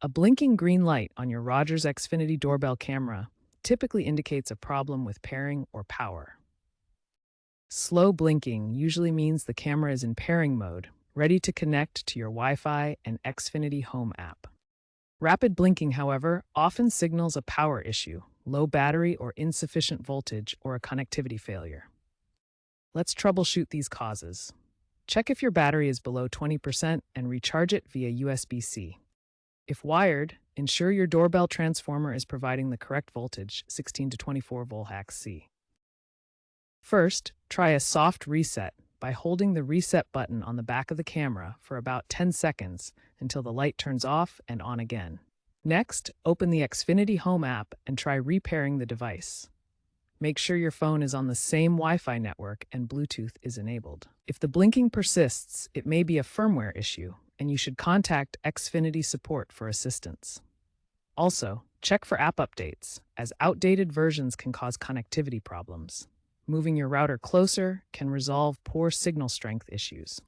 A blinking green light on your Rogers Xfinity Doorbell camera typically indicates a problem with pairing or power. Slow blinking usually means the camera is in pairing mode, ready to connect to your Wi-Fi and Xfinity Home app. Rapid blinking, however, often signals a power issue, low battery or insufficient voltage, or a connectivity failure. Let's troubleshoot these causes. Check if your battery is below 20% and recharge it via USB-C. If wired, ensure your doorbell transformer is providing the correct voltage, 16 to 24 volts. First, try a soft reset by holding the reset button on the back of the camera for about 10 seconds until the light turns off and on again. Next, open the Xfinity Home app and try repairing the device. Make sure your phone is on the same Wi-Fi network and Bluetooth is enabled. If the blinking persists, it may be a firmware issue, and you should contact Xfinity support for assistance. Also, check for app updates, as outdated versions can cause connectivity problems. Moving your router closer can resolve poor signal strength issues.